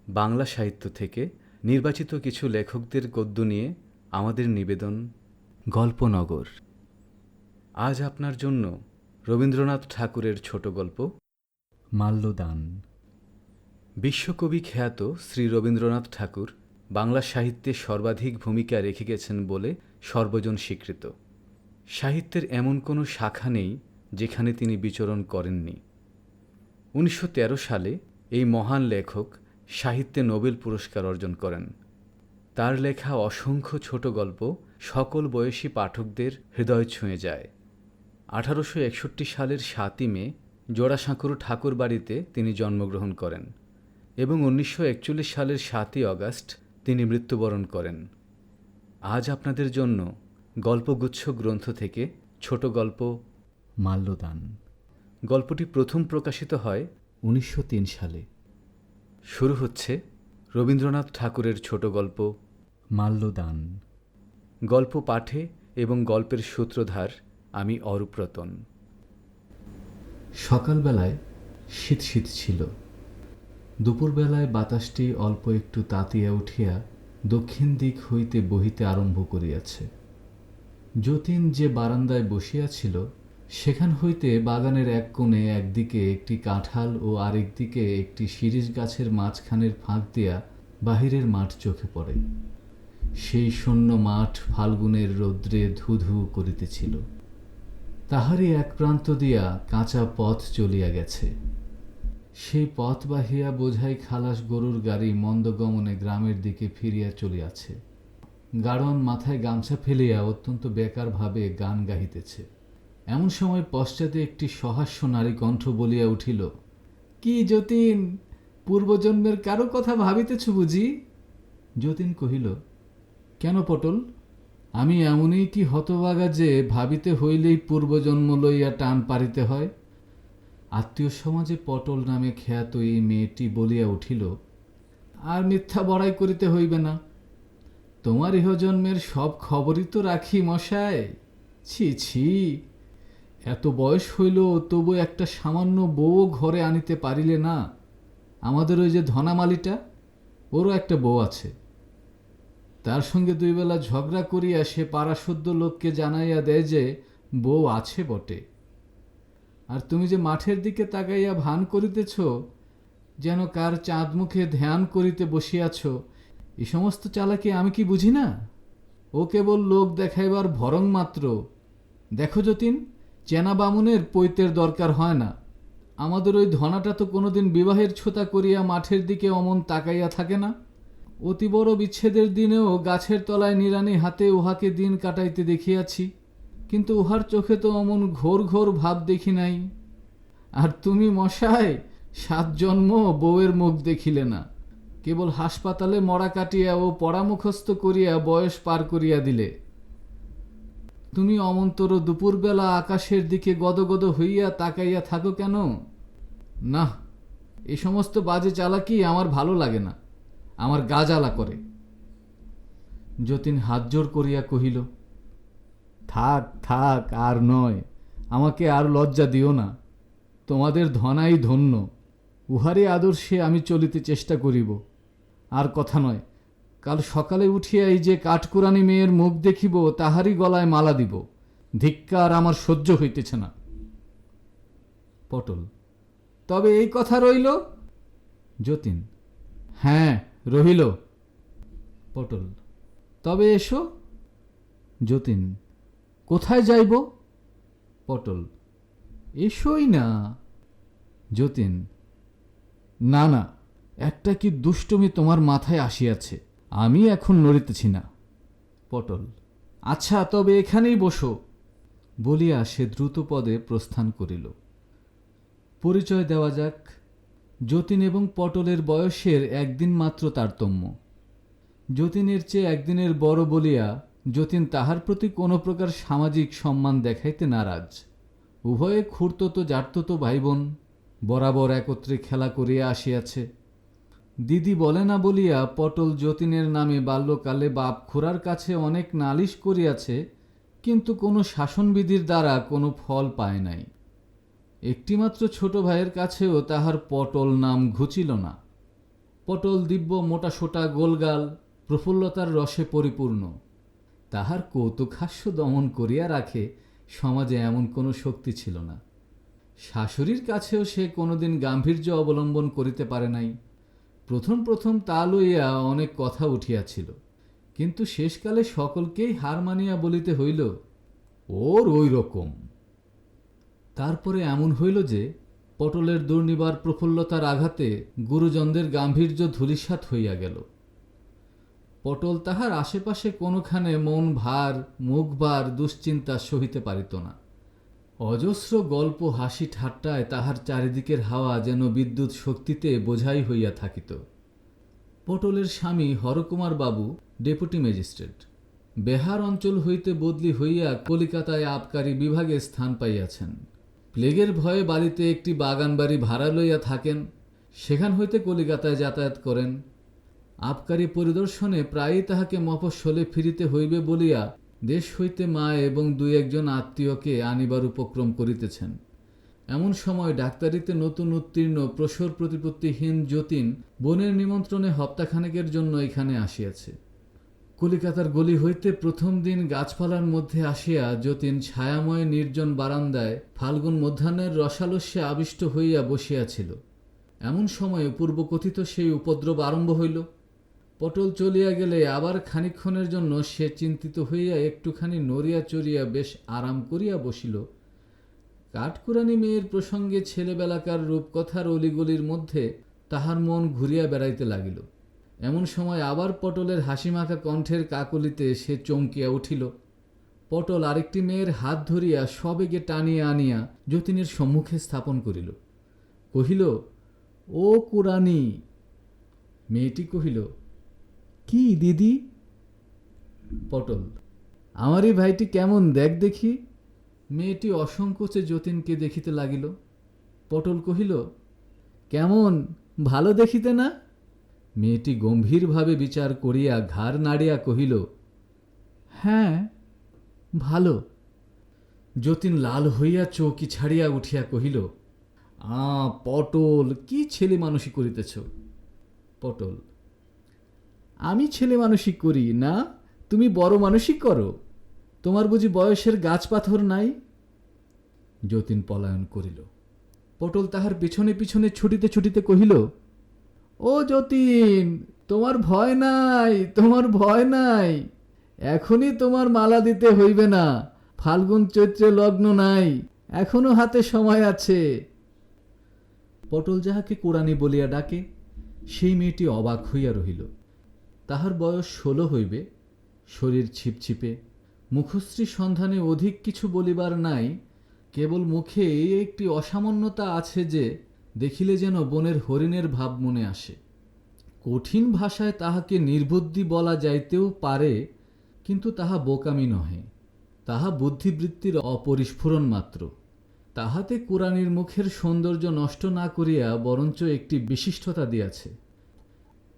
বাংলা সাহিত্য থেকে নির্বাচিত কিছু লেখকদের গদ্য নিয়ে আমাদের নিবেদন গল্পনগর। আজ আপনার জন্য রবীন্দ্রনাথ ঠাকুরের ছোট গল্প মাল্যদান। বিশ্বকবি খ্যাত শ্রী রবীন্দ্রনাথ ঠাকুর বাংলা সাহিত্যে সর্বাধিক ভূমিকা রেখে গেছেন বলে সর্বজন স্বীকৃত। সাহিত্যের এমন কোনো শাখা নেই যেখানে তিনি বিচরণ করেননি। 1913 সালে এই মহান লেখক সাহিত্যে নোবেল পুরস্কার অর্জন করেন। তার লেখা অসংখ্য ছোট গল্প সকল বয়সী পাঠকদের হৃদয় ছুঁয়ে যায়। 1861 সালের 7ই মে জোড়াসাঁকোর ঠাকুরবাড়িতে তিনি জন্মগ্রহণ করেন এবং 1941 সালের 7ই আগস্ট তিনি মৃত্যুবরণ করেন। আজ আপনাদের জন্য গল্পগুচ্ছ গ্রন্থ থেকে ছোট গল্প মাল্যদান। গল্পটি প্রথম প্রকাশিত হয় 1903 সালে। শুরু হচ্ছে রবীন্দ্রনাথ ঠাকুরের ছোট গল্প মাল্যদান। গল্প পাঠে এবং গল্পের সূত্রধার আমি অরূপরতন। সকালবেলায় শীত শীত ছিল। দুপুরবেলায় বাতাসটি অল্প একটু তাতিয়া উঠিয়া দক্ষিণ দিক হইতে বহিতে আরম্ভ করিয়াছে। যতীন যে বারান্দায় বসিয়াছিল সেখান হইতে বাগানের এক কোণে একদিকে একটি কাঁঠাল ও আরেক দিকে একটি শিরীষ গাছের মাঝখানের ফাঁক দিয়া বাহিরের মাঠ চোখে পড়ে। সেই শূন্য মাঠ ফাল্গুনের রৌদ্রে ধু ধু করিতেছিল। তাহারই এক প্রান্ত দিয়া কাঁচা পথ চলিয়া গেছে। সেই পথ বাহিয়া বোঝাই খালাস গরুর গাড়ি মন্দগমনে গ্রামের দিকে ফিরিয়া চলিয়াছে। গাড়ন মাথায় গামছা ফেলিয়া অত্যন্ত বেকারভাবে গান গাহিতেছে। এমন সময় পশ্চাতে একটি সহাস্য নারী কণ্ঠ বলিয়া উঠিল, কি যতীন, পূর্বজন্মের কারো কথা ভাবিতেছ বুঝি? যতীন কহিল, কেন পটল, আমি এমনই কি হতবাগা যে ভাবিতে হইলেই পূর্বজন্ম লইয়া টান পারিতে হয়? আত্মীয় সমাজে পটল নামে খ্যাত এই মেয়েটি বলিয়া উঠিল, আর মিথ্যা বড়াই করিতে হইবে না। তোমার ইহজন্মের সব খবরই তো রাখি মশায়। ছি ছি, এত বয়স হইল তবু একটা সামান্য বউ ঘরে আনিতে পারিলে না। আমাদের ওই যে ধনামালিটা, ওরও একটা বউ আছে। তার সঙ্গে দুই বেলা ঝগড়া করিয়া সে পাড়াসুদ্ধ লোককে জানাইয়া দেয় যে বউ আছে বটে। আর তুমি যে মাঠের দিকে তাকাইয়া ভান করিতেছ যেন কার চাঁদ মুখে ধ্যান করিতে বসিয়াছ, এই সমস্ত চালাকি আমি কি বুঝি না? ও কেবল লোক দেখাইবার ভরং মাত্র। দেখো যতীন, চেনা বামুনের পৈতের দরকার হয় না। আমাদের ওই ধনাটা তো কোনোদিন বিবাহের ছোতা করিয়া মাঠের দিকে অমন তাকাইয়া থাকে না। অতি বড় বিচ্ছেদের দিনেও গাছের তলায় নিড়ানি হাতে উহাকে দিন কাটাইতে দেখিয়াছি, কিন্তু উহার চোখে তো অমন ঘোর ঘোর ভাব দেখি নাই। আর তুমি মশায় 7 জন্ম বউয়ের মুখ দেখিলে না, কেবল হাসপাতালে মরা কাটিয়া ও পরামুখস্থ করিয়া বয়স পার করিয়া দিলে। তুমি অমন্তর দুপুরবেলা আকাশের দিকে গদগদ হইয়া তাকাইয়া থাকো কেন? না, এ সমস্ত বাজে চালাকি আমার ভালো লাগে না, আমার গা জ্বালা করে। যতীন হাত জোর করিয়া কহিল, থাক থাক, আর নয়, আমাকে আর লজ্জা দিও না। তোমাদের ধনাই ধন্য, উহারই আদর্শে আমি চলিতে চেষ্টা করিব। আর কথা নয়, কাল সকালে উঠিয়া এই যে কাঠকুরানি মেয়ের মুখ দেখিব তাহারই গলায় মালা দিব। ধিক্কার, আমার সহ্য হইতেছে না। পটল, তবে এই কথা রইল? যতীন, হ্যাঁ রহিল। পটল, তবে এসো। যতীন, কোথায় যাইব? পটল, এসোই না। যতীন, না না, একটা কি দুষ্টমি তোমার মাথায় আসিয়াছে, আমি এখন নড়িতেছি না। পটল, আচ্ছা তবে এখানেই বসো, বলিয়া সে দ্রুত পদে প্রস্থান করিল। পরিচয় দেওয়া যাক। যতীন এবং পটলের বয়সের একদিন মাত্র তারতম্য। যতীনের চেয়ে একদিনের বড় বলিয়া যতীন তাহার প্রতি কোনো প্রকার সামাজিক সম্মান দেখাইতে নারাজ। উভয়ে খুড়তো জারতো ভাই বোন, বরাবর একত্রে খেলা করিয়া আসিয়াছে। দিদি বলে না বলিয়া পটল যতীনের নামে বাল্যকালে বাপ খুড়ার কাছে অনেক নালিশ করিয়াছে, কিন্তু কোনো শাসনবিধির দ্বারা কোনো ফল পায় নাই। একটিমাত্র ছোট ভাইয়ের কাছেও তাহার পটল নাম ঘুচিল না। পটল দিব্য মোটাসোটা গোলগাল, প্রফুল্লতার রসে পরিপূর্ণ। তাহার কৌতুকহাস্য দমন করিয়া রাখে সমাজে এমন কোনো শক্তি ছিল না। শাশুড়ির কাছেও সে কোনোদিন গাম্ভীর্য অবলম্বন করিতে পারে নাই। প্রথম প্রথম তা লইয়া অনেক কথা উঠিয়াছিল, কিন্তু শেষকালে সকলকেই হার মানিয়া বলিতে হইল, ওর ওই রকম। তারপরে এমন হইল যে পটলের দুর্নিবার প্রফুল্লতার আঘাতে গুরুজনদের গাম্ভীর্য ধূলিসাৎ হইয়া গেল। পটল তাহার আশেপাশে কোনোখানে মন ভার, মুখ ভার, দুশ্চিন্তা সহিতে পারিত না। অজস্র গল্প, হাসি ঠাট্টায় তাহার চারিদিকের হাওয়া যেন বিদ্যুৎ শক্তিতে বোঝাই হইয়া থাকিত। পটলের স্বামী হরকুমার বাবু ডেপুটি ম্যাজিস্ট্রেট, বেহার অঞ্চল হইতে বদলি হইয়া কলিকাতায় আবকারী বিভাগে স্থান পাইয়াছেন। প্লেগের ভয়ে বাড়িতে একটি বাগান বাড়ি ভাড়া লইয়া থাকেন, সেখান হইতে কলিকাতায় যাতায়াত করেন। আবকারী পরিদর্শনে প্রায়ই তাহাকে মফস্বলে ফিরিতে হইবে বলিয়া দেশ হইতে মা এবং দুই একজন আত্মীয়কে আনিবার উপক্রম করিতেছেন। এমন সময় ডাক্তারিতে নতুন উত্তীর্ণ প্রসর প্রতিপত্তিহীন যতীন বোনের নিমন্ত্রণে হপ্তাখানেকের জন্য এখানে আসিয়াছে। কলিকাতার গলি হইতে প্রথম দিন গাছপালার মধ্যে আসিয়া যতীন ছায়াময় নির্জন বারান্দায় ফাল্গুন মধ্যাহ্নের রসালস্যে আবিষ্ট হইয়া বসিয়াছিল। এমন সময়ে পূর্বকথিত সেই উপদ্রব আরম্ভ হইল। পটল চলিয়া গেলে আবার খানিকক্ষণের জন্য সে চিন্তিত হইয়া একটুখানি নড়িয়া চড়িয়া বেশ আরাম করিয়া বসিল। কাঠকুরানি মেয়ের প্রসঙ্গে ছেলেবেলাকার রূপকথার অলিগলির মধ্যে তাহার মন ঘুরিয়া বেড়াইতে লাগিল। এমন সময় আবার পটলের হাসিমাখা কণ্ঠের কাকলিতে সে চমকিয়া উঠিল। পটল আরেকটি মেয়ের হাত ধরিয়া সবেগে টানিয়া আনিয়া যতীনের সম্মুখে স্থাপন করিল। কহিল, ও কুরানি। মেয়েটি কহিল, কি দিদি? পটল, আমারই ভাইটি কেমন, দেখ দেখি। মেয়েটি অসংকোচে যতীনকে দেখিতে লাগিল। পটল কহিল, কেমন, ভালো দেখিতে না? মেয়েটি গম্ভীরভাবে বিচার করিয়া ঘাড় নাড়িয়া কহিল, হ্যাঁ, ভালো। যতীন লাল হইয়া চৌকি ছাড়িয়া উঠিয়া কহিল, পটল, কি ছেলে মানুষই করিতেছ? পটল, আমি ছেলে মানুষই করি না, তুমি বড় মানুষই করো। তোমার বুঝি বয়সের গাছ পাথর নাই? যতীন পলায়ন করিল। পটল তাহার পিছনে পিছনে ছুটিতে ছুটিতে কহিল, ও যতীন, তোমার ভয় নাই, তোমার ভয় নাই। এখনই তোমার মালা দিতে হইবে না, ফাল্গুন চৈত্রে লগ্ন নাই, এখনো হাতে সময় আছে। পটল যাহাকে কুরানি বলিয়া ডাকে, সেই মেয়েটি অবাক হইয়া রহিল। তাহার বয়স 16 হইবে, শরীর ছিপছিপে, মুখশ্রী সন্ধানে অধিক কিছু বলিবার নাই। কেবল মুখে এই একটি অসামান্যতা আছে যে দেখিলে যেন বনের হরিণের ভাব মনে আসে। কঠিন ভাষায় তাহাকে নির্বুদ্ধি বলা যাইতেও পারে, কিন্তু তাহা বোকামি নহে, তাহা বুদ্ধিবৃত্তির অপরিস্ফুরণ মাত্র। তাহাতে কুরানির মুখের সৌন্দর্য নষ্ট না করিয়া বরঞ্চ একটি বিশিষ্টতা দিয়াছে।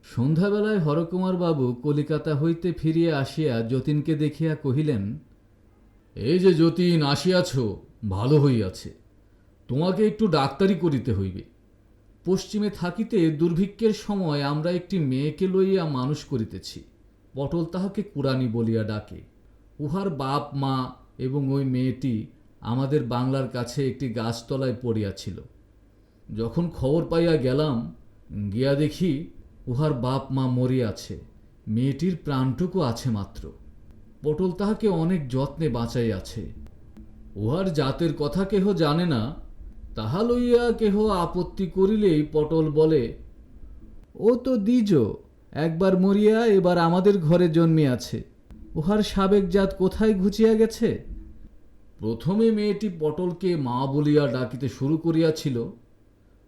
সন্ধ্যাবেলায় হরকুমার বাবু কলিকাতা হইতে ফিরিয়া আসিয়া যতীনকে দেখিয়া কহিলেন, এই যে যতীন আসিয়াছ, ভালো হইয়াছে। তোমাকে একটু ডাক্তারি করিতে হইবে। পশ্চিমে থাকিতে দুর্ভিক্ষের সময় আমরা একটি মেয়েকে লইয়া মানুষ করিতেছি। পটল তাহাকে কুরানি বলিয়া ডাকে। উহার বাপ মা এবং ওই মেয়েটি আমাদের বাংলার কাছে একটি গাছতলায় পড়িয়াছিল। যখন খবর পাইয়া গেলাম, গিয়া দেখি উহার বাপ মা মরিয়াছে, মেয়েটির প্রাণটুকু আছে মাত্র। পটল তাহাকে অনেক যত্নে বাঁচাইয়াছে। উহার জাতের কথা কেহ জানে না, তাহা লইয়া কেহ আপত্তি করিলেই পটল বলে, ও তো দ্বিজ, একবার মরিয়া এবার আমাদের ঘরে জন্মিয়াছে, উহার সাবেক জাত কোথায় ঘুচিয়া গেছে। প্রথমে মেয়েটি পটলকে মা বলিয়া ডাকিতে শুরু করিয়াছিল।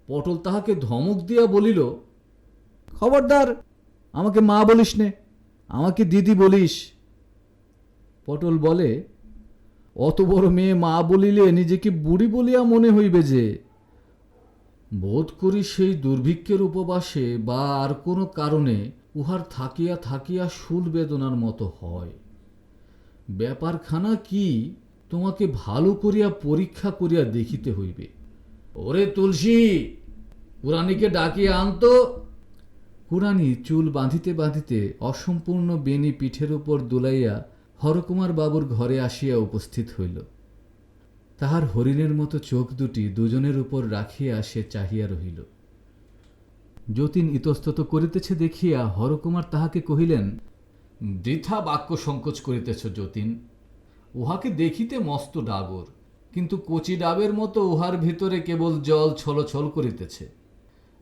পটল তাহাকে ধমক দিয়া বলিল, খবরদার, আমাকে মা বলিস নে, আমাকে দিদি বলিস। পটল বলে, অত বড় মেয়ে মা বলিলে নিজেকে বুড়ি বলিয়া মনে হইবে যে। বোধ করি সেই দুর্ভিক্ষের উপবাসে বা আর কোনো কারণে উহার থাকিয়া থাকিয়া শুল বেদনার মতো হয়। ব্যাপারখানা কি, তোমাকে ভালো করিয়া পরীক্ষা করিয়া দেখিতে হইবে। ওরে তুলসী, কুরানিকে ডাকিয়া আনতো। কুড়ানি চুল বাঁধিতে বাঁধিতে অসম্পূর্ণ বেণী পিঠের উপর দুলাইয়া হরকুমার বাবুর ঘরে আসিয়া উপস্থিত হইল। তাহার হরিণের মতো চোখ দুটি দুজনের উপর রাখিয়া সে চাহিয়া রহিল। যতীন ইতস্তত করিতেছে দেখিয়া হরকুমার তাহাকে কহিলেন, বৃথা বাক্য সংকোচ করিতেছ যতীন। উহাকে দেখিতে মস্ত ডাগর, কিন্তু কচি ডাবের মতো উহার ভিতরে কেবল জল ছলছল করিতেছে।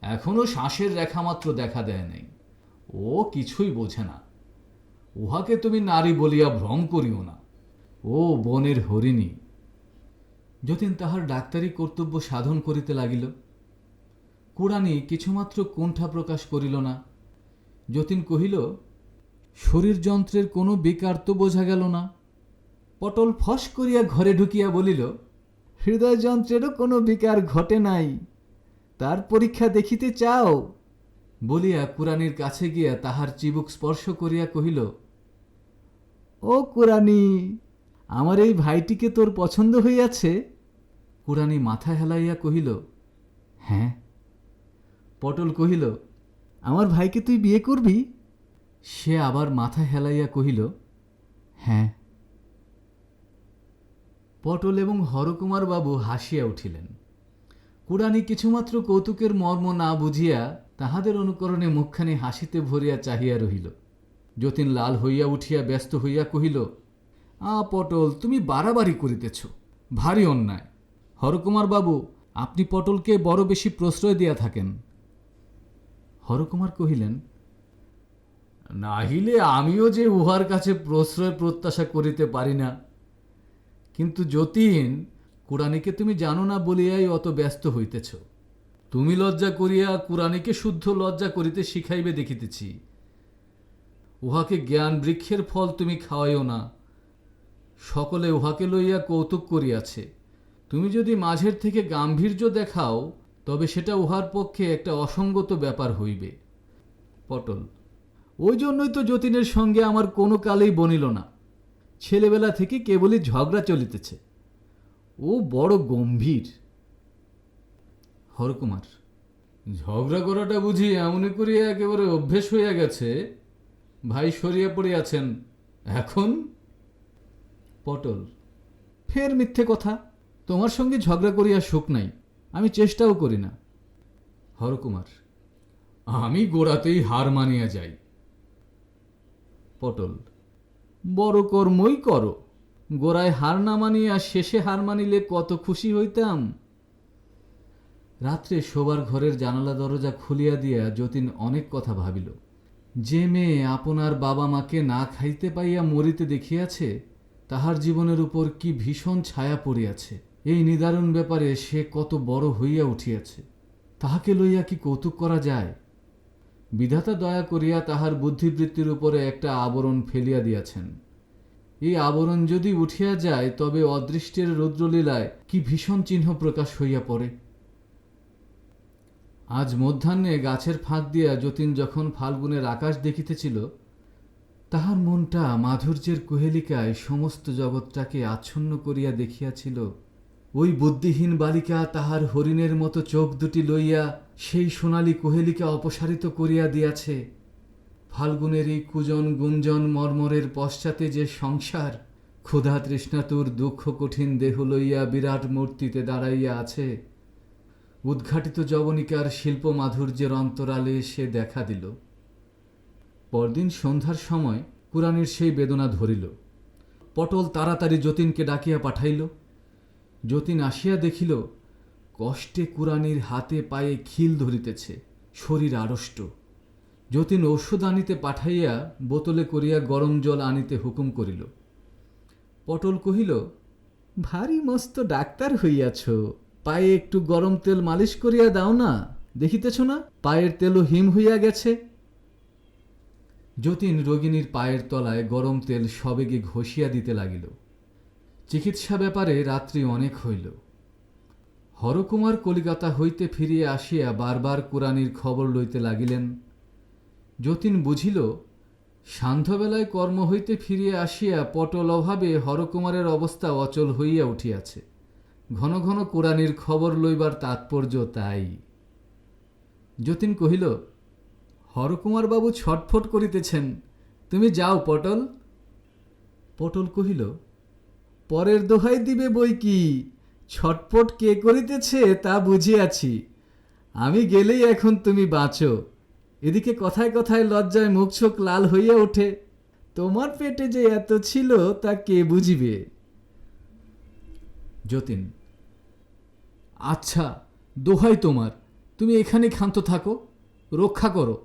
এখনো শ্বাসের রেখামাত্র দেখা দেয় নাই। ও কিছুই বোঝে না। উহাকে তুমি নারী বলিয়া ভ্রম করিও না। ও বনের হরিণী। যতীন তাহার ডাক্তারি কর্তব্য সাধন করিতে লাগিল। কুড়ানি কিছুমাত্র কুণ্ঠা প্রকাশ করিল না। যতীন কহিল, শরীরযন্ত্রের কোনো বিকার তো বোঝা গেল না। পটল ফস করিয়া ঘরে ঢুকিয়া বলিল, হৃদয়যন্ত্রেরও কোনো বিকার ঘটে নাই। তার পরীক্ষা দেখিতে চাও? বলিয়া কুড়ানির কাছে গিয়া তাহার চিবুক স্পর্শ করিয়া কহিল, ও কুড়ানি, আমার এই ভাইটিকে তোর পছন্দ হইয়াছে? কুড়ানি মাথা হেলাইয়া কহিল, হ্যাঁ। পটল কহিল, আমার ভাইকে তুই বিয়ে করবি? সে আবার মাথা হেলাইয়া কহিল, হ্যাঁ। পটল এবং হরকুমার বাবু হাসিয়া উঠিলেন। কুড়ানি কিছুমাত্র কৌতুকের মর্ম না বুঝিয়া তাহাদের অনুকরণে মুখখানি হাসিতে ভরিয়া চাহিয়া রহিল। যতীন লাল হইয়া উঠিয়া ব্যস্ত হইয়া কহিল, পটল, তুমি বাড়াবাড়ি করিতেছ, ভারী অন্যায়। হরকুমার বাবু, আপনি পটলকে বড় বেশি প্রশ্রয় দিয়া থাকেন। হরকুমার কহিলেন, নাহিলে আমিও যে উহার কাছে প্রশ্রয় প্রত্যাশা করিতে পারি না। কিন্তু যতীন, কুড়ানিকে তুমি জানো না বলিয়াই অত ব্যস্ত হইতেছ। তুমি লজ্জা করিয়া কুড়ানিকে শুদ্ধ লজ্জা করিতে শিখাইবে দেখিতেছি। উহাকে জ্ঞান বৃক্ষের ফল তুমি খাওয়াইও না। সকলে উহাকে লইয়া কৌতুক করিয়াছে। তুমি যদি মাঝের থেকে গাম্ভীর্য দেখাও, তবে সেটা উহার পক্ষে একটা অসঙ্গত ব্যাপার হইবে। পটল, ওই জন্যই তো যতীনের সঙ্গে আমার কোনো কালেই বনিল না। ছেলেবেলা থেকে কেবলই ঝগড়া চলিতেছে। ও বড় গম্ভীর। হরকুমার, ঝগড়া করাটা বুঝি এমনি করিয়া একেবারে অভ্যেস হইয়া গেছে। ভাই সরিয়া পড়িয়াছেন এখন? পটল, ফের মিথ্যে কথা। তোমার সঙ্গে ঝগড়া করিয়া সুখ নাই, আমি চেষ্টাও করি না। হরকুমার, আমি গোড়াতেই হার মানিয়া যাই। পটল, বড় কর্মই করো। গোড়ায় হার না মানিয়া শেষে হার মানিলে কত খুশি হইতাম। রাত্রে শোবার ঘরের জানালা দরজা খুলিয়া দিয়া যতীন অনেক কথা ভাবিল। যে মেয়ে আপনার বাবা মাকে না খাইতে পাইয়া মরিতে দেখিয়াছে, তাহার জীবনের উপর কি ভীষণ ছায়া পড়িয়াছে, এই নিদারুণ ব্যাপারে সে কত বড় হইয়া উঠিয়াছে, তাহাকে লইয়া কি কৌতুক করা যায়? বিধাতা দয়া করিয়া তাহার বুদ্ধিবৃত্তির উপরে একটা আবরণ ফেলিয়া দিয়াছেন। এই আবরণ যদি উঠিয়া যায়, তবে অদৃষ্টের রুদ্রলীলায় কি ভীষণ চিহ্ন প্রকাশ হইয়া পড়ে। আজ মধ্যাহ্নে গাছের ফাঁক দিয়া যতীন যখন ফাল্গুনের আকাশ দেখিতেছিল, তাহার মনটা মাধুর্যের কুহেলিকায় সমস্ত জগৎটাকে আচ্ছন্ন করিয়া দেখিয়াছিল। ওই বুদ্ধিহীন বালিকা তাহার হরিণের মতো চোখ দুটি লইয়া সেই সোনালী কুহেলিকা অপসারিত করিয়া দিয়াছে। ফাল্গুনের এই কুজন গুঞ্জন মর্মরের পশ্চাতে যে সংসার ক্ষুধা তৃষ্ণাতুর দুঃখ কঠিন দেহ লইয়া বিরাট মূর্তিতে দাঁড়াইয়া আছে, উদ্ঘাটিত যবনিকার শিল্প মাধুর্যের অন্তরালে সে দেখা দিল। পরদিন সন্ধ্যার সময় কুড়ানির সেই বেদনা ধরিল। পটল তাড়াতাড়ি যতীনকে ডাকিয়া পাঠাইল। যতীন আসিয়া দেখিল, কষ্টে কুড়ানির হাতে পায়ে খিল ধরিতেছে, শরীর আড়ষ্ট। যতীন ঔষধ আনিতে পাঠাইয়া বোতলে করিয়া গরম জল আনিতে হুকুম করিল। পটল কহিল, ভারী মস্ত ডাক্তার হইয়াছ, পায়ে একটু গরম তেল মালিশ করিয়া দাও না, দেখিতেছ না পায়ের তেলও হিম হইয়া গেছে। যতীন রোগিণীর পায়ের তলায় গরম তেল সবেগে ঘষিয়া দিতে লাগিল। চিকিৎসা ব্যাপারে রাত্রি অনেক হইল। হরকুমার কলিকাতা হইতে ফিরিয়া আসিয়া বারবার কুড়ানির খবর লইতে লাগিলেন। যতীন বুঝিল, সান্ধ্যবেলায় কর্ম হইতে ফিরিয়া আসিয়া পটল অভাবে হরকুমারের অবস্থা অচল হইয়া উঠিয়াছে। ঘন ঘন কুড়ানির খবর লইবার তাৎপর্য তাই। যতীন কহিল, হরকুমারবাবু ছটফট করিতেছেন, তুমি যাও পটল। পটল কহিল, পরের দোহাই দিবে বই কি, ছটফট কে করিতেছে তা বুঝিয়াছি, আমি গেলেই এখন তুমি বাঁচো। এদিকে কথায় কথায় লজ্জায় মুখ চোখ লাল হইয়া ওঠে। তোমার পেটে যে এত ছিল তা কে বুঝিবে। যতীন, আচ্ছা দোহাই তোমার, তুমি এখানে ক্ষান্ত থাকো, রক্ষা করো।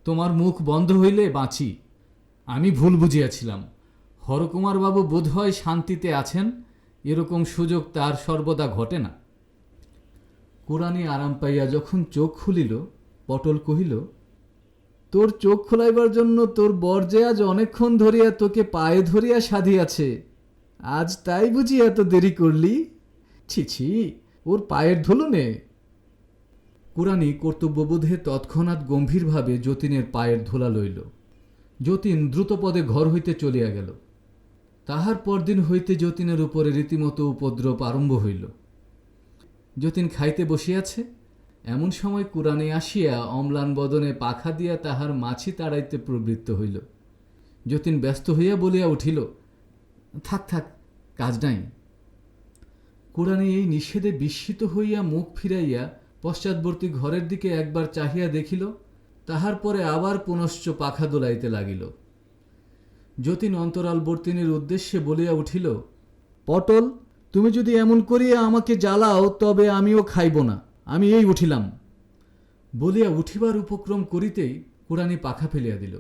তোমার মুখ বন্ধ হইলে বাঁচি। আমি ভুল বুঝিয়াছিলাম, হরকুমারবাবু বোধ হয় শান্তিতে আছেন, এরকম সুযোগ তার সর্বদা ঘটে না। কুড়ানি আরাম পাইয়া যখন চোখ খুলিল, পটল কহিল, তোর চোখ খোলাইবার জন্য তোর বর যে আজ অনেকক্ষণ ধরিয়া তোকে পায়ে ধরিয়া সাধিয়াছে, আজ তাই বুঝি এত দেরি করলি? ছি ছি, ওর পায়ের ধুলো নে। কুড়ানি কর্তব্যবোধে তৎক্ষণাৎ গম্ভীরভাবে যতীনের পায়ের ধুলা লইল। যতীন দ্রুতপদে ঘর হইতে চলিয়া গেল। তাহার পরদিন হইতে যতীনের উপরে রীতিমতো উপদ্রব আরম্ভ হইল। যতীন খাইতে বসিয়াছে, এমন সময় কুড়ানি আসিয়া অম্লান বদনে পাখা দিয়া তাহার মাছি তাড়াইতে প্রবৃত্ত হইল। যতীন ব্যস্ত হইয়া বলিয়া উঠিল, থাক থাক, কাজ নাই। কুড়ানি এই নিষেধে বিস্মিত হইয়া মুখ ফিরাইয়া পশ্চাৎবর্তী ঘরের দিকে একবার চাহিয়া দেখিল, তাহার পরে আবার পুনশ্চ পাখা দোলাইতে লাগিল। যতীন অন্তরালবর্তিনীর উদ্দেশ্যে বলিয়া উঠিল, পটল, তুমি যদি এমন করিয়া আমাকে জ্বালাও তবে আমিও খাইব না, আমি এই উঠিলাম। বলিয়া উঠিবার উপক্রম করিতেই কুড়ানি পাখা ফেলিয়া দিল।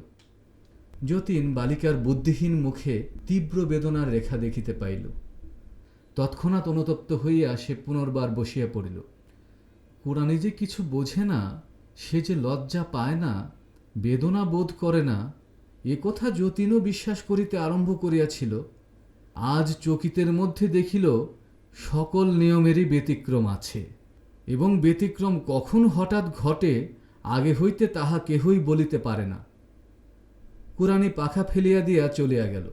যতীন বালিকার বুদ্ধিহীন মুখে তীব্র বেদনার রেখা দেখিতে পাইল। তৎক্ষণাৎ অনুতপ্ত হইয়া সে পুনর্বার বসিয়া পড়িল। কুড়ানি যে কিছু বোঝে না, সে যে লজ্জা পায় না, বেদনা বোধ করে না, এ কথা যতীনও বিশ্বাস করিতে আরম্ভ করিয়াছিল। আজ চকিতের মধ্যে দেখিল সকল নিয়মেরই ব্যতিক্রম আছে, এবং ব্যতিক্রম কখন হঠাৎ ঘটে আগে হইতে তাহা কেহই বলিতে পারে না। কুড়ানি পাখা ফেলিয়া দিয়া চলিয়া গেল।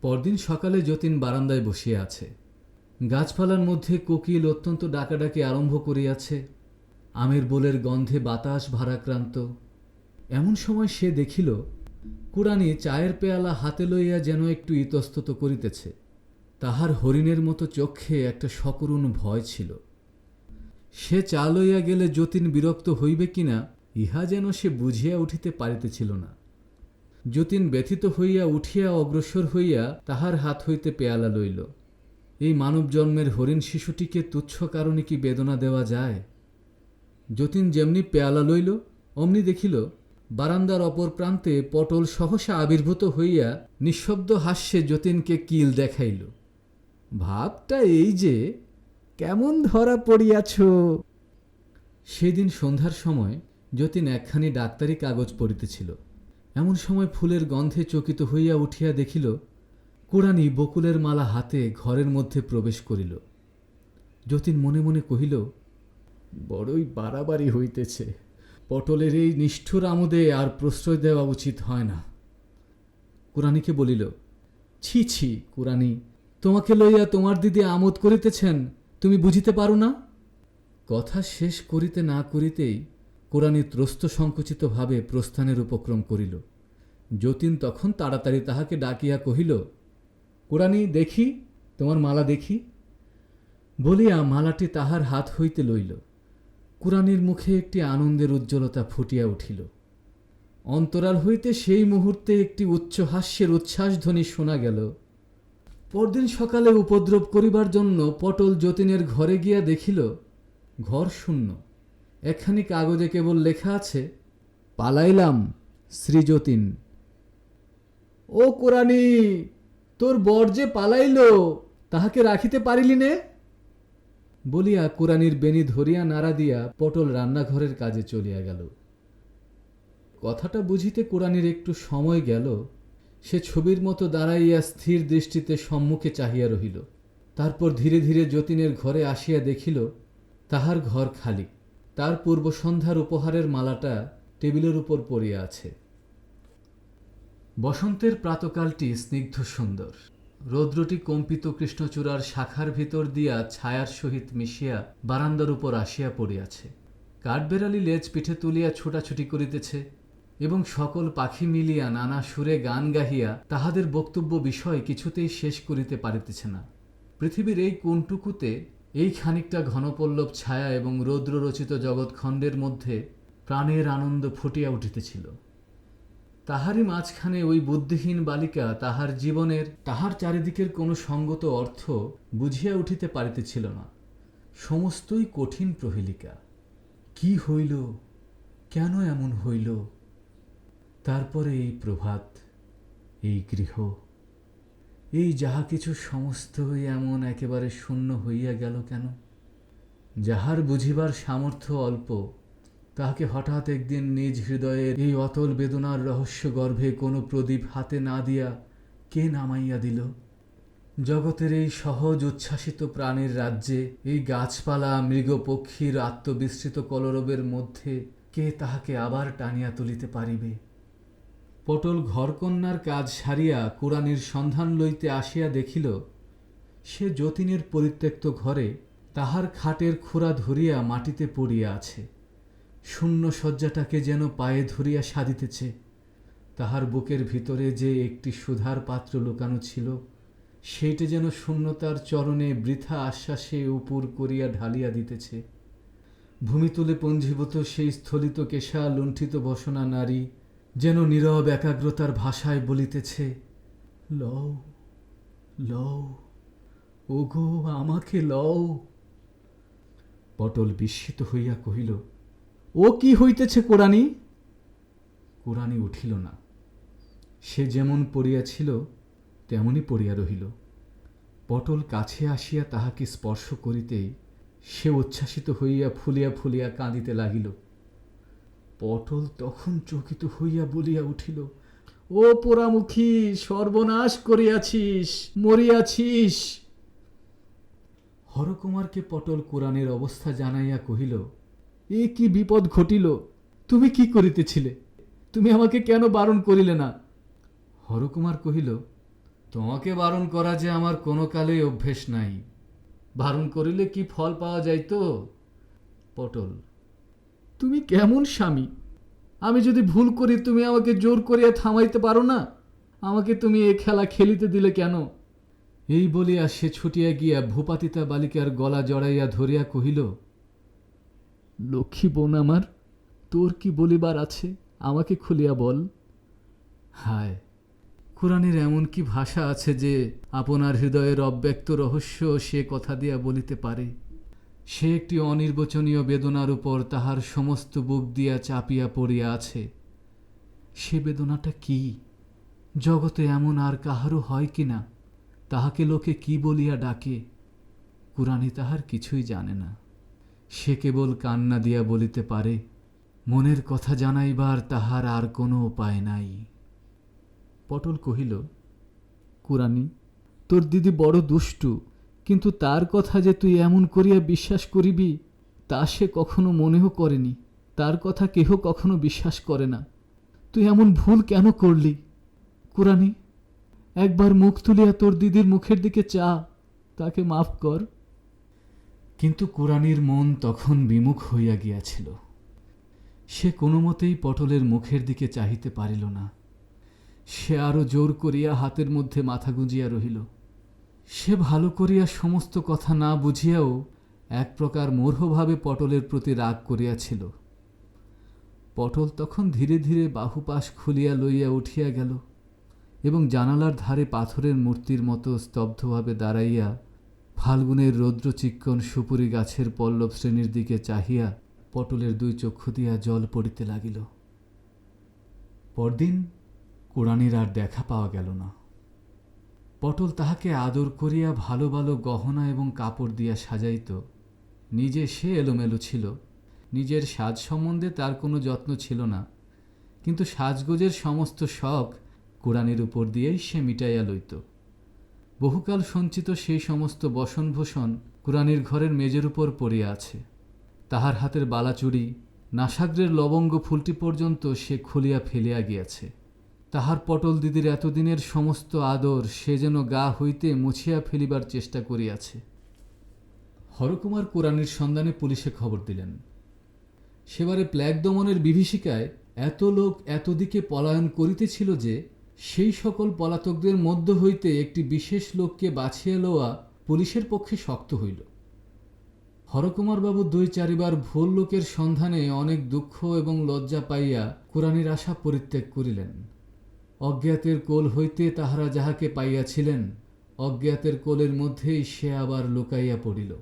পরদিন সকালে যতীন বারান্দায় বসিয়া আছে। গাছপালার মধ্যে কোকিল অত্যন্ত ডাকাডাকি আরম্ভ করিয়াছে। আমের বোলের গন্ধে বাতাস ভারাক্রান্ত। এমন সময় সে দেখিল কুড়ানি চায়ের পেয়ালা হাতে লইয়া যেন একটু ইতস্তত করিতেছে। তাহার হরিণের মতো চক্ষে একটা সকরুণ ভয় ছিল। সে চা লইয়া গেলে যতীন বিরক্ত হইবে কিনা ইহা যেন সে বুঝিয়া উঠিতে পারিতেছিল না। যতীন ব্যথিত হইয়া উঠিয়া অগ্রসর হইয়া তাহার হাত হইতে পেয়ালা লইল। এই মানব জন্মের হরিণ শিশুটিকে তুচ্ছ কারণে কি বেদনা দেওয়া যায়? যতীন যেমনি পেয়ালা লইল, অমনি দেখিল বারান্দার অপর প্রান্তে পটল সহসা আবির্ভূত হইয়া নিঃশব্দ হাস্যে যতীনকে কিল দেখাইল। ভাবটা এই যে, কেমন ধরা পড়িয়াছ। সেদিন সন্ধ্যার সময় যতীন একখানি ডাক্তারি কাগজ পড়িতেছিল। এমন সময় ফুলের গন্ধে চকিত হইয়া উঠিয়া দেখিল কুড়ানি বকুলের মালা হাতে ঘরের মধ্যে প্রবেশ করিল। যতীন মনে মনে কহিল, বড়ই বাড়াবাড়ি হইতেছে, পটলের এই নিষ্ঠুর আমোদে আর প্রশ্রয় দেওয়া উচিত হয় না। কুড়ানিকে বলিল, ছি ছি কুড়ানি, তোমাকে লইয়া তোমার দিদি আমোদ করিতেছেন, তুমি বুঝিতে পারো না? কথা শেষ করিতে না করিতেই কুড়ানি ত্রস্ত সংকুচিত ভাবে প্রস্থানের উপক্রম করিল। যতীন তখন তাড়াতাড়ি তাহাকে ডাকিয়া কহিল, কুড়ানি, দেখি তোমার মালা দেখি। বলিয়া মালাটি তাহার হাত হইতে লইল। কুড়ানির মুখে একটি আনন্দের উজ্জ্বলতা ফুটিয়া উঠিল। অন্তরাল হইতে সেই মুহূর্তে একটি উচ্চ হাস্যের উচ্ছ্বাসধ্বনি শোনা গেল। পরদিন সকালে উপদ্রব করিবার জন্য পটল যতীনের ঘরে গিয়া দেখিল ঘর শূন্য। একখানি কাগজে কেবল লেখা আছে, পালাইলাম, শ্রী যতীন। ও কুড়ানি, তোর বর যে পালাইল, তাহাকে রাখিতে পারিলি নে? বলিয়া কুড়ানির বেণী ধরিয়া নাড়া দিয়া পটল রান্নাঘরের কাজে চলিয়া গেল। কথাটা বুঝিতে কুড়ানির একটু সময় গেল। সে ছবির মতো দাঁড়াইয়া স্থির দৃষ্টিতে সম্মুখে চাহিয়া রহিল। তারপর ধীরে ধীরে যতীনের ঘরে আসিয়া দেখিল তাহার ঘর খালি। তার পূর্ব সন্ধ্যার উপহারের মালাটা টেবিলের উপর পড়িয়া আছে। বসন্তের প্রাতকালটি স্নিগ্ধ সুন্দর। রৌদ্রটি কম্পিত কৃষ্ণচূড়ার শাখার ভিতর দিয়া ছায়ার সহিত মিশিয়া বারান্দার উপর আসিয়া পড়িয়াছে। কাঠবেড়ালি লেজ পিঠে তুলিয়া ছুটাছুটি করিতেছে এবং সকল পাখি মিলিয়া নানা সুরে গান গাহিয়া তাহাদের বক্তব্য বিষয় কিছুতেই শেষ করিতে পারিতেছে না। পৃথিবীর এই কোনটুকুতে এই খানিকটা ঘনপল্লব ছায়া এবং রৌদ্ররচিত জগৎখণ্ডের মধ্যে প্রাণের আনন্দ ফুটিয়া উঠিতেছিল। তাহারই মাঝখানে ওই বুদ্ধিহীন বালিকা তাহার জীবনের, তাহার চারিদিকের কোনো সঙ্গত অর্থ বুঝিয়া উঠিতে পারিতেছিল না। সমস্তই কঠিন প্রহেলিকা। কি হইল, কেন এমন হইল? তারপরে এই প্রভাত, এই গৃহ, এই যাহা কিছু সমস্তই এমন একেবারে শূন্য হইয়া গেল কেন? যাহার বুঝিবার সামর্থ্য অল্প, তাহাকে হঠাৎ একদিন নিজ হৃদয়ের এই অতল বেদনার রহস্য গর্ভে কোনো প্রদীপ হাতে না দিয়া কে নামাইয়া দিল? জগতের এই সহজ উচ্ছ্বাসিত প্রাণের রাজ্যে, এই গাছপালা মৃগ পক্ষীর আত্মবিস্তৃত কলরবের মধ্যে কে তাহাকে আবার টানিয়া তুলিতে পারিবে? পটল ঘরকন্যার কাজ সারিয়া কুড়ানির সন্ধান লইতে আসিয়া দেখিল, সে যতীনের পরিত্যক্ত ঘরে তাহার খাটের খুঁড়া ধরিয়া মাটিতে পড়িয়া আছে। শূন্য শয্যাটাকে যেন পায়ে ধরিয়া সাধিতেছে। তাহার বুকের ভিতরে যে একটি সুধার পাত্র লুকানো ছিল, সেইটে যেন শূন্যতার চরণে বৃথা আশ্বাসে উপর করিয়া ঢালিয়া দিতেছে। ভূমিতলে পঞ্জীভূত সেই স্থলিত কেশা লুণ্ঠিত বসনা নারী যেন নীরব একাগ্রতার ভাষায় বলিতেছে, লও, লও, ওগো আমাকে লও। পটল বিস্মিত হইয়া কহিল, ও কি হইতেছে কুড়ানি? কুড়ানি উঠিল না। সে যেমন পড়িয়াছিল তেমনি পড়িয়া রহিল। পটল কাছে আসিয়া তাহাকে স্পর্শ করিতেই সে উচ্ছ্বাসিত হইয়া ফুলিয়া ফুলিয়া কাঁদিতে লাগিল। পটল তখন চকিত হইয়া বলিয়া উঠিল, ও পোড়ামুখী, সর্বনাশ করিয়াছিস, মরিয়াছিস। হরকুমারকে পটল কুড়ানির অবস্থা জানাইয়া কহিল, এ কি বিপদ ঘটিল? তুমি কি করিতেছিলে? তুমি আমাকে কেন বারণ করিলে না? হরকুমার কহিল, তোমাকে বারণ করা যে আমার কোনো কালেই অভ্যেস নাই। বারণ করিলে কি ফল পাওয়া যাইত? পটল, তুমি কেমন স্বামী? আমি যদি ভুল করি তুমি আমাকে জোর করিয়া থামাইতে পারো না? আমাকে তুমি এ খেলা খেলিতে দিলে কেন? এই বলিয়া সে ছুটিয়া গিয়া ভূপাতিতা বালিকার গলা জড়াইয়া ধরিয়া কহিল, লক্ষ্মী বোন আমার, তোর কি বলিবার আছে, আমাকে খুলিয়া বল। হায়, কুড়ানির এমন কি ভাষা আছে যে আপনার হৃদয়ের অব্যক্ত রহস্য সে কথা দিয়া বলিতে পারে? সে একটি অনির্বচনীয় বেদনার উপর তাহার সমস্ত বুক দিয়া চাপিয়া পড়িয়া আছে। সে বেদনাটা কি? জগতে এমন আর কাহারও হয় কি না? তাহাকে লোকে কি বলিয়া ডাকে? কুড়ানি তাহার কিছুই জানে না। সে কেবল কান্না দিয়া বলিতে পারে, মনের কথা জানাইবার তাহার আর কোনো উপায় নাই। পটল কহিল, কুড়ানি, তোর দিদি বড় দুষ্টু, কিন্তু তার কথা যে তুই এমন করিয়া বিশ্বাস করিবি তা সে কখনো মনেও করেনি। তার কথা কেহ কখনো বিশ্বাস করে না। তুই এমন ভুল কেন করলি? কুড়ানি, একবার মুখ তুলিয়া তোর দিদির মুখের দিকে চা, তাকে মাফ কর। কিন্তু কুড়ানির মন তখন বিমুখ হইয়া গিয়াছিল। সে কোনো মতেই পটলের মুখের দিকে চাহিতে পারিল না। সে আরো জোর করিয়া হাতের মধ্যে মাথা গুঁজিয়া রহিল। সে ভালো করিয়া সমস্ত কথা না বুঝিয়াও এক প্রকার মূঢ়ভাবে পটলের প্রতি রাগ করিয়াছিল। পটল তখন ধীরে ধীরে বাহুপাশ খুলিয়া লইয়া উঠিয়া গেল এবং জানালার ধারে পাথরের মূর্তির মতো স্তব্ধভাবে দাঁড়াইয়া ফাল্গুনের রৌদ্রচিক্কণ সুপুরি গাছের পল্লব শ্রেণীর দিকে চাহিয়া পটলের দুই চক্ষু দিয়া জল পড়িতে লাগিল। পরদিন কুড়ানির আর দেখা পাওয়া গেল না। পটল তাহাকে আদর করিয়া ভালো ভালো গহনা এবং কাপড় দিয়া সাজাইত। নিজে সে এলোমেলো ছিল। নিজের সাজ সম্বন্ধে তার কোনো যত্ন ছিল না, কিন্তু সাজগোজের সমস্ত শখ কুড়ানির উপর দিয়েই সে মিটাইয়া লইত। বহুকাল সঞ্চিত সেই সমস্ত বসনভূষণ কুড়ানির ঘরের মেজের উপর পড়িয়া আছে। তাহার হাতের বালাচুড়ি, নাসাগ্রের লবঙ্গ ফুলটি পর্যন্ত সে খুলিয়া ফেলিয়া গিয়াছে। তাহার পটল দিদির এতদিনের সমস্ত আদর সে যেন গা হইতে মুছিয়া ফেলিবার চেষ্টা করিয়াছে। হরকুমার কুড়ানির সন্ধানে পুলিশে খবর দিলেন। সেবারে প্লেগ দমনের বিভীষিকায় এত লোক এতদিকে পলায়ন করিতেছিল যে সেই সকল পলাতকদের মধ্য হইতে একটি বিশেষ লোককে বাছিয়া লওয়া পুলিশের পক্ষে শক্ত হইল। হরকুমারবাবু 2-4বার ভুল লোকের সন্ধানে অনেক দুঃখ এবং লজ্জা পাইয়া কুরানির আশা পরিত্যাগ করিলেন। অজ্ঞাতের কোল হইতে তাহারা যাহাকে পাইয়াছিলেন, অজ্ঞাতের কোলের মধ্যেই সে আবার লুকাইয়া পড়িল।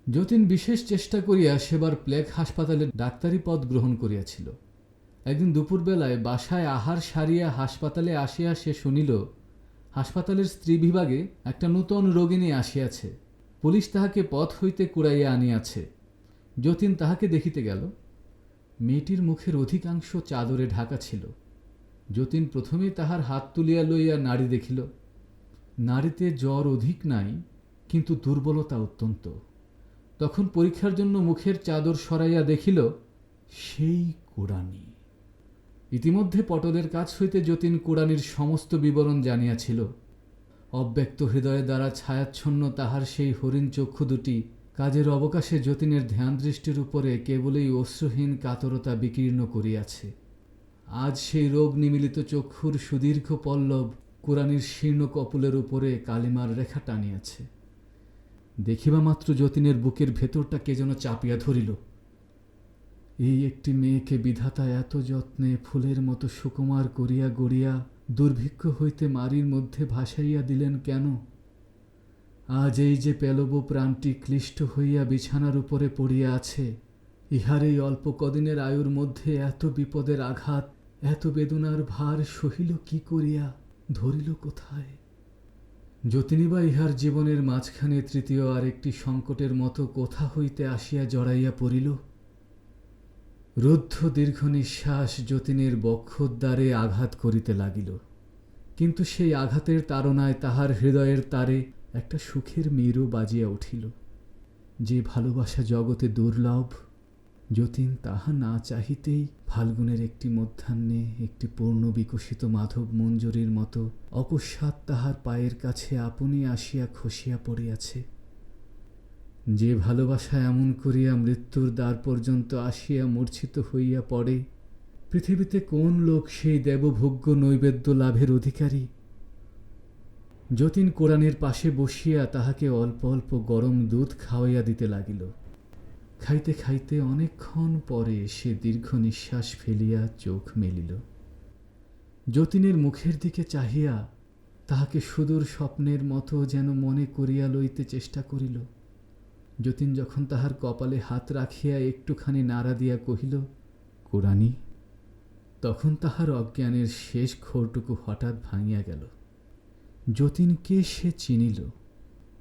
যতীন বিশেষ চেষ্টা করিয়া সেবার প্লেগ হাসপাতালে ডাক্তারি পদ গ্রহণ করিয়াছিল। একদিন দুপুরবেলায় বাসায় আহার সারিয়া হাসপাতালে আসিয়া সে শুনিল হাসপাতালের স্ত্রী বিভাগে একটা নূতন রোগিণী আসিয়াছে। পুলিশ তাহাকে পথ হইতে কুড়াইয়া আনিয়াছে। যতীন তাহাকে দেখিতে গেল। মেয়েটির মুখের অধিকাংশ চাদরে ঢাকা ছিল। যতীন প্রথমেই তাহার হাত তুলিয়া লইয়া নাড়ি দেখিল। নাড়িতে জ্বর অধিক নাই, কিন্তু দুর্বলতা অত্যন্ত। তখন পরীক্ষার জন্য মুখের চাদর সরাইয়া দেখিল সেই কুড়ানি। ইতিমধ্যে পটলের কাছ হইতে যতীন কুড়ানির সমস্ত বিবরণ জানিয়াছিল। অব্যক্ত হৃদয়ে দ্বারা ছায়াচ্ছন্ন তাহার সেই হরিণ চক্ষু দুটি কাজের অবকাশে যতীনের ধ্যান দৃষ্টির উপরে কেবলই অশ্রুহীন কাতরতা বিকীর্ণ করিয়াছে। আজ সেই রোগ নিমিলিত চক্ষুর সুদীর্ঘ পল্লব কুরানির শীর্ণ কপলের উপরে কালিমার রেখা টানিয়াছে। দেখিবা মাত্র যতীনের বুকের ভেতরটা কে যেন চাপিয়া ধরিল। এই একটি মেয়েকে বিধাতা এত যত্নে ফুলের মতো সুকুমার করিয়া গড়িয়া দুর্ভিক্ষ হইতে মারির মধ্যে ভাসাইয়া দিলেন কেন? আজ এই যে পেলব প্রাণটি ক্লিষ্ট হইয়া বিছানার উপরে পড়িয়া আছে, ইহার এই অল্প কদিনের আয়ুর মধ্যে এত বিপদের আঘাত, এত বেদনার ভার সহিল কি করিয়া, ধরিল কোথায়? যতীনই বা ইহার জীবনের মাঝখানে তৃতীয় আরেকটি সংকটের মতো কোথা হইতে আসিয়া জড়াইয়া পড়িল। রুদ্ধ দীর্ঘ নিঃশ্বাস যতীনের বক্ষদ্বারে আঘাত করিতে লাগিল। কিন্তু সেই আঘাতের তাড়নায় তাহার হৃদয়ের তারে একটা সুখের মেরও বাজিয়া উঠিল। যে ভালোবাসা জগতে দুর্লভ, যতীন তাহা না চাহিতেই ফাল্গুনের একটি মধ্যাহ্নে একটি পূর্ণ বিকশিত মাধব মঞ্জুরির মতো অকস্মাৎ তাহার পায়ের কাছে আপনি আসিয়া খসিয়া পড়িয়াছে। যে ভালোবাসা এমন করিয়া মৃত্যুর দ্বার পর্যন্ত আসিয়া মূর্ছিত হইয়া পড়ে, পৃথিবীতে কোন লোক সেই দেবভোগ্য নৈবেদ্য লাভের অধিকারী? যতীন কোরানের পাশে বসিয়া তাহাকে অল্প অল্প গরম দুধ খাওয়াইয়া দিতে লাগিল। খাইতে খাইতে অনেকক্ষণ পরে সে দীর্ঘ নিঃশ্বাস ফেলিয়া চোখ মেলিল। যতীনের মুখের দিকে চাহিয়া তাহাকে সুদূর স্বপ্নের মতো যেন মনে করিয়া লইতে চেষ্টা করিল। যতীন যখন তাহার কপালে হাত রাখিয়া একটুখানি নাড়া দিয়া কহিল, কুরানি, তখন তাহার অজ্ঞানের শেষ ঘোরটুকু হঠাৎ ভাঙিয়া গেল। যতীনকে সে চিনিল,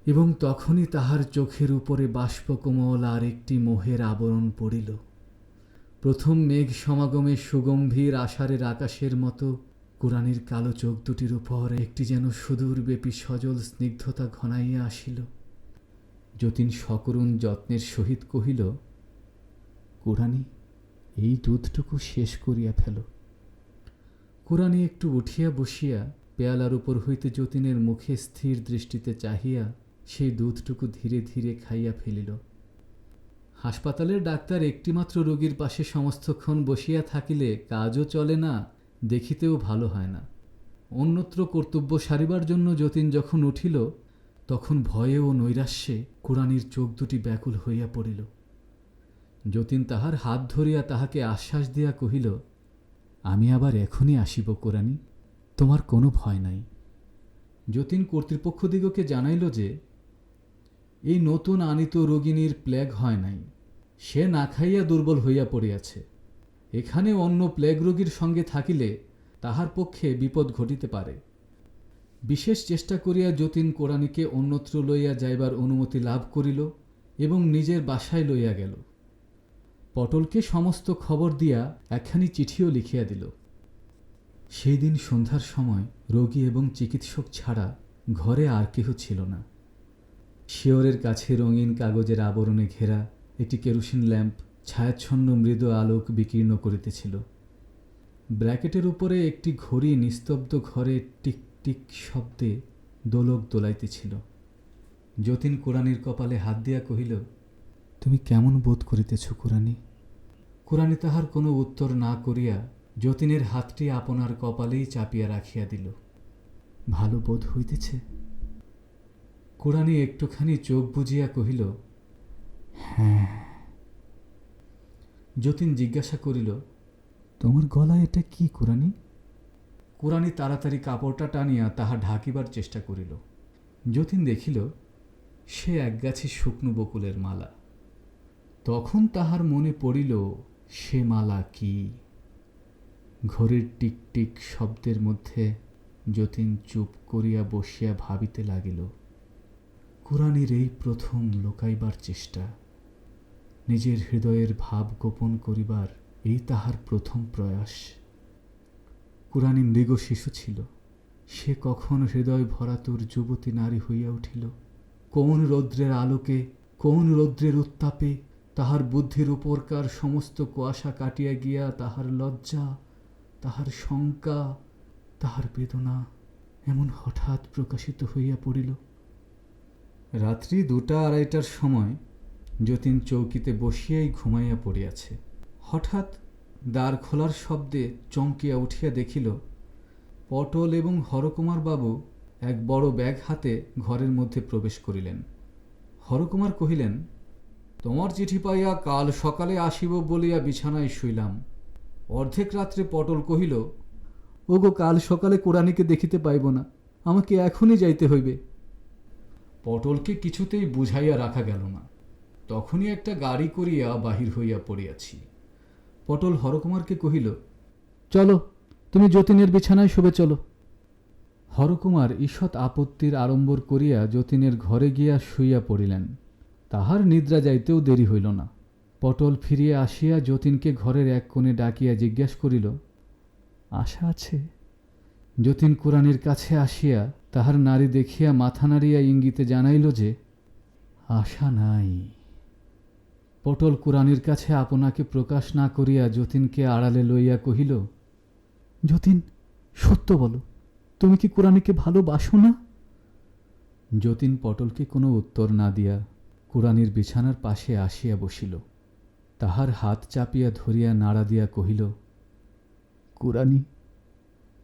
এবং তখনই তাহার চোখের উপরে বাষ্পকোমল আর একটি মোহের আবরণ পড়িল। প্রথম মেঘ সমাগমে সুগম্ভীর আষাঢ়ের আকাশের মতো কুরানির কালো চোখ দুটির উপর একটি যেন সুদূরব্যাপী সজল স্নিগ্ধতা ঘনাইয়া আসিল। যতীন সকরুণ যত্নের সহিত কহিল, কুরানি, এই দুধটুকু শেষ করিয়া ফেল। কুরানি একটু উঠিয়া বসিয়া পেয়ালার উপর হইতে যতীনের মুখে স্থির দৃষ্টিতে চাহিয়া সেই দুধটুকু ধীরে ধীরে খাইয়া ফেলিল। হাসপাতালের ডাক্তার একটিমাত্র রোগীর পাশে সমস্তক্ষণ বসিয়া থাকিলে কাজও চলে না, দেখিতেও ভালো হয় না। অন্যত্র কর্তব্য সারিবার জন্য যতীন যখন উঠিল, তখন ভয়ে ও নৈরাশ্যে কুরানির চোখ দুটি ব্যাকুল হইয়া পড়িল। যতীন তাহার হাত ধরিয়া তাহাকে আশ্বাস দিয়া কহিল, আমি আবার এখনই আসিব কুরানি, তোমার কোনো ভয় নাই। যতীন কর্তৃপক্ষদিগকে জানাইল যে এই নতুন আনিত রোগিণীর প্লেগ হয় নাই, সে না খাইয়া দুর্বল হইয়া পড়িয়াছে। এখানে অন্য প্লেগ রোগীর সঙ্গে থাকিলে তাহার পক্ষে বিপদ ঘটিতে পারে। বিশেষ চেষ্টা করিয়া যতীন কুরানিকে অন্যত্র লইয়া যাইবার অনুমতি লাভ করিল এবং নিজের বাসায় লইয়া গেল। পটলকে সমস্ত খবর দিয়া একখানি চিঠিও লিখিয়া দিল। সেই দিন সন্ধ্যার সময় রোগী এবং চিকিৎসক ছাড়া ঘরে আর কেহ ছিল না। শিয়রের কাছে রঙিন কাগজের আবরণে ঘেরা একটি কেরোসিন ল্যাম্প ছায়াচ্ছন্ন মৃদু আলোক বিকীর্ণ করিতেছিল। ব্র্যাকেটের উপরে একটি ঘড়ি নিস্তব্ধ ঘরে টিক টিক শব্দে দোলক দোলাইতেছিল। যতীন কুরানির কপালে হাত দিয়া কহিল, তুমি কেমন বোধ করিতেছ কুরানি? কুরানি তাহার কোনো উত্তর না করিয়া যতীনের হাতটি আপনার কপালেই চাপিয়া রাখিয়া দিল। ভালো বোধ হইতেছে? কুরানি একটুখানি চোখ বুজিয়া কহিল, হ্যাঁ। যতীন জিজ্ঞাসা করিল, তোমার গলায় এটা কি কুরানি? কুরানি তাড়াতাড়ি কাপড়টা টানিয়া তাহা ঢাকিবার চেষ্টা করিল। যতীন দেখিল সে একগাছি শুকনো বকুলের মালা। তখন তাহার মনে পড়িল সে মালা কি। ঘড়ির টিকটিক শব্দের মধ্যে যতীন চুপ করিয়া বসিয়া ভাবিতে লাগিল। কুরানির এই প্রথম লোকাইবার চেষ্টা, নিজের হৃদয়ের ভাব গোপন করিবার এই তাহার প্রথম প্রয়াস। কুরানি মৃগ শিশু ছিল, সে কখন হৃদয় ভরাতুর যুবতী নারী হইয়া উঠিল? কোন রৌদ্রের আলোকে, কোন রৌদ্রের উত্তাপে তাহার বুদ্ধির উপরকার সমস্ত কুয়াশা কাটিয়া গিয়া তাহার লজ্জা, তাহার শঙ্কা, তাহার বেদনা এমন হঠাৎ প্রকাশিত হইয়া পড়িল। রাত্রি 2টা-2:30টার সময় যতীন চৌকিতে বসিয়াই ঘুমাইয়া পড়িয়াছে। হঠাৎ দ্বার খোলার শব্দে চমকিয়া উঠিয়া দেখিল পটল এবং হরকুমার বাবু এক বড় ব্যাগ হাতে ঘরের মধ্যে প্রবেশ করিলেন। হরকুমার কহিলেন, তোমার চিঠি পাইয়া কাল সকালে আসিব বলিয়া বিছানায় শুইলাম। অর্ধেক রাত্রে পটল কহিল, ওগো, কাল সকালে কুরানিকে দেখিতে পাইব না, আমাকে এখনই যাইতে হইবে। পটলকে কিছুতেই বুঝাইয়া রাখা গেল না। তখনই একটা গাড়ি করিয়া বাহির হইয়া পড়িয়াছি। পটল হরকুমারকে কহিল, চলো, তুমি যতীনের বিছানায় শুবে চলো। হরকুমার ঈষৎ আপত্তির আড়ম্বর করিয়া যতীনের ঘরে গিয়া শুইয়া পড়িলেন। তাহার নিদ্রা যাইতেও দেরি হইল না। পটল ফিরিয়া আসিয়া যতীনকে ঘরের এক কোণে ডাকিয়া জিজ্ঞাসা করিল, আশা আছে? যতীন কুরানির কাছে আসিয়া তাহার নারী দেখিয়া মাথা নাড়িয়া ইঙ্গিতে জানাইল যে আশা নাই। পটল কুরানির কাছে আপনাকে প্রকাশ না করিয়া যতীনকে আড়ালে লইয়া কহিল, যতীন, সত্য বলো, তুমি কি কুরানিকে ভালোবাসো না? যতীন পটলকে কোনো উত্তর না দিয়া কুরানির বিছানার পাশে আসিয়া বসিল। তাহার হাত চাপিয়া ধরিয়া নাড়া দিয়া কহিল, কুরানি,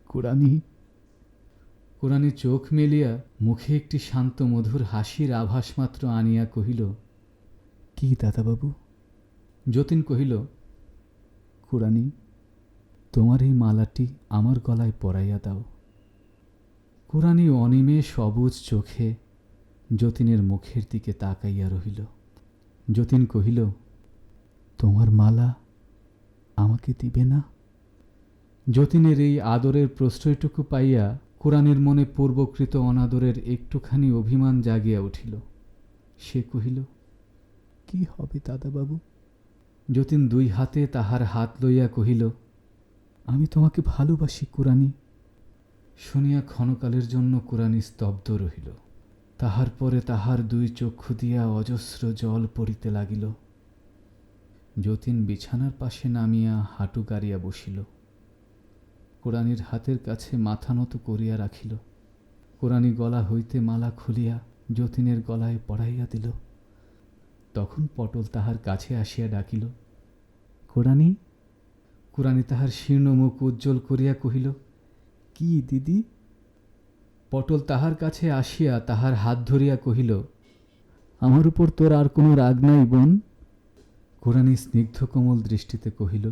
কুরানি। কুরানি চোখ মেলিয়া মুখে একটি শান্ত মধুর হাসির আভাস মাত্র আনিয়া কহিল, কি দাদাবাবু? যতীন কহিল, কুরানি, তোমার এই মালাটি আমার গলায় পরাইয়া দাও। কুরানি অনিমেষ সবুজ চোখে যতীনের মুখের দিকে তাকাইয়া রহিল। যতীন কহিল, তোমার মালা আমাকে দিবে না? যতীনের এই আদরের প্রশ্রয়টুকু পাইয়া কুরানির মনে পূর্বকৃত অনাদরের একটুখানি অভিমান জাগিয়া উঠিল। সে কহিল, কি হবে দাদাবাবু? যতীন 2 হাতে তাহার হাত লইয়া কহিল, আমি তোমাকে ভালোবাসি কুরানি। শুনিয়া ক্ষণকালের জন্য কুরানি স্তব্ধ রহিল। তাহার পরে তাহার 2 চক্ষু দিয়া অজস্র জল পড়িতে লাগিল। যতীন বিছানার পাশে নামিয়া হাঁটু গাড়িয়া বসিল। কুরানির হাতের কাছে মাথা নত করিয়া রাখিল। কুরানি গলা হইতে মালা খুলিয়া যতীনের গলায় পরাইয়া দিল। তখন পটল তাহার কাছে আসিয়া ডাকিল, কুরানি। কুরানি তাহার শীর্ণ মুখ উজ্জ্বল করিয়া কহিল, কি দিদি? পটল তাহার কাছে আসিয়া তাহার হাত ধরিয়া কহিল, আমার উপর তোর আর কোনো রাগ নাই বোন? কুরানি স্নিগ্ধ কোমল দৃষ্টিতে কহিল,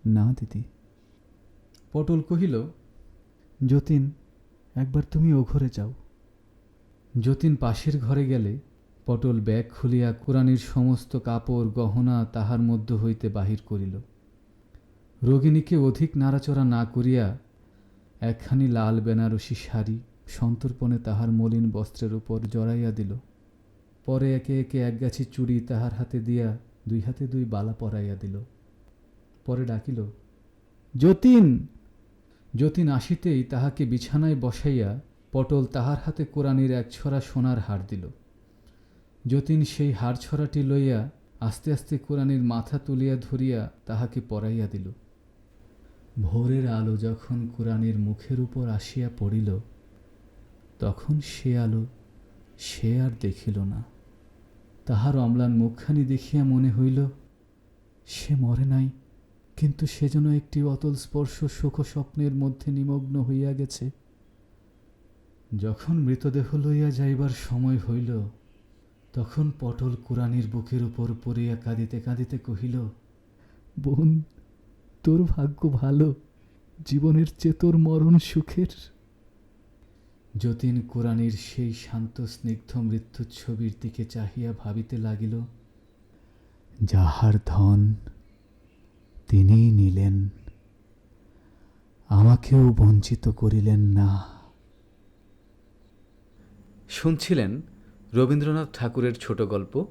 না দিদি। পটল কহিল, যতীন, একবার তুমি ও ঘরে যাও। যতীন পাশের ঘরে গেলে পটল ব্যাগ খুলিয়া কুরানির সমস্ত কাপড় গহনা তাহার মধ্য হইতে বাহির করিল। রোগিণীকে অধিক নাড়াচড়া না করিয়া একখানি লাল বেনারসি শাড়ি সন্তর্পণে তাহার মলিন বস্ত্রের উপর জড়াইয়া দিল। পরে একে একে একগাছি চুড়ি তাহার হাতে দিয়া 2 হাতে 2 বালা পরাইয়া দিল। পরে ডাকিল, যতীন। যতীন আসিতেই তাহাকে বিছানায় বসাইয়া পটল তাহার হাতে কুরানির 1 ছড়া সোনার হার দিল। যতীন সেই হার ছড়াটি লইয়া আস্তে আস্তে কুরানির মাথা তুলিয়া ধরিয়া তাহাকে পরাইয়া দিল। ভোরের আলো যখন কুরানির মুখের উপর আসিয়া পড়িল, তখন সে আলো সে আর দেখিল না। তাহার অম্লান মুখখানি দেখিয়া মনে হইল সে মরে নাই, কিন্তু সে যেন একটি অতল স্পর্শ সুখ স্বপ্নের মধ্যে নিমগ্ন হইয়া গেছে। যখন মৃতদেহ লইয়া যাইবার সময় হইল, তখন পটল কুরানির বুকের উপর পড়িয়া কাঁদিতে কাঁদিতে কহিল, বোন, তোর ভাগ্য ভালো, জীবনের চেতর মরণ সুখের। যতীন কুরানির সেই শান্ত স্নিগ্ধ মৃত্যুর ছবির দিকে চাহিয়া ভাবিতে লাগিল, যাহার ধন তিনিই নিলেন, আমাকেও বঞ্চিত করিলেন না। শুনছিলেন রবীন্দ্রনাথ ঠাকুরের ছোট গল্প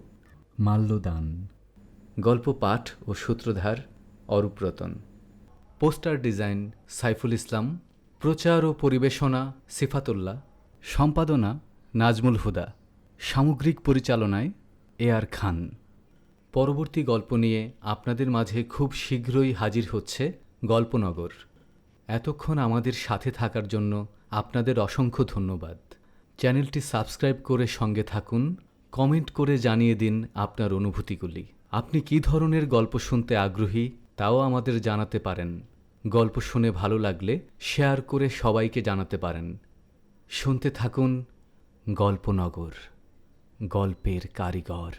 মাল্যদান। গল্প পাঠ ও সূত্রধার অরূপ রতন। Poster design Saiful Islam. প্রচার ও পরিবেশনা সিফাতুল্লাহ। সম্পাদনা নাজমুল হুদা। সামগ্রিক পরিচালনায় AR খান। পরবর্তী গল্প নিয়ে আপনাদের মাঝে খুব শীঘ্রই হাজির হচ্ছে গল্পনগর। এতক্ষণ আমাদের সাথে থাকার জন্য আপনাদের অসংখ্য ধন্যবাদ। চ্যানেলটি সাবস্ক্রাইব করে সঙ্গে থাকুন। কমেন্ট করে জানিয়ে দিন আপনার অনুভূতিগুলি। আপনি কী ধরনের গল্প শুনতে আগ্রহী তাও আমাদের জানাতে পারেন। গল্প শুনে ভালো লাগলে শেয়ার করে সবাইকে জানাতে পারেন। শুনতে থাকুন গল্পনগর, গল্পের কারিগর।